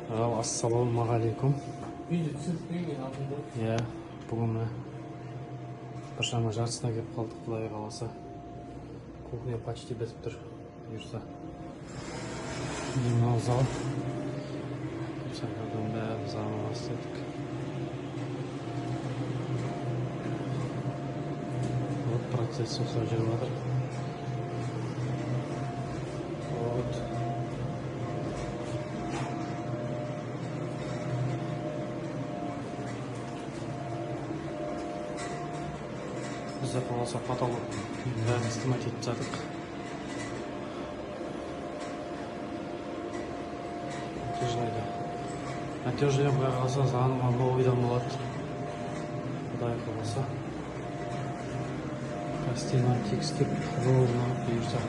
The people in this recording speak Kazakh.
Ассалаумағалейкум. Үйді түсіртпейін алдында. Иә, бүгін біршама жартысына келіп қалдық, құдай қаласа. Кухня почти бітіп тұр. Бұйырса. Мынау зал. Сәкірдің бәрі залына бастадық. Вот процесс осылай жүріп жатыр. Вот. Бізде қаласа потолок бәрін істемат етіп жатық. Натяжныйда. Натяжный бұға қалса заңыма новыйдан болады. Құдай қаласа. Костюм антикстіп ровно бұйырса.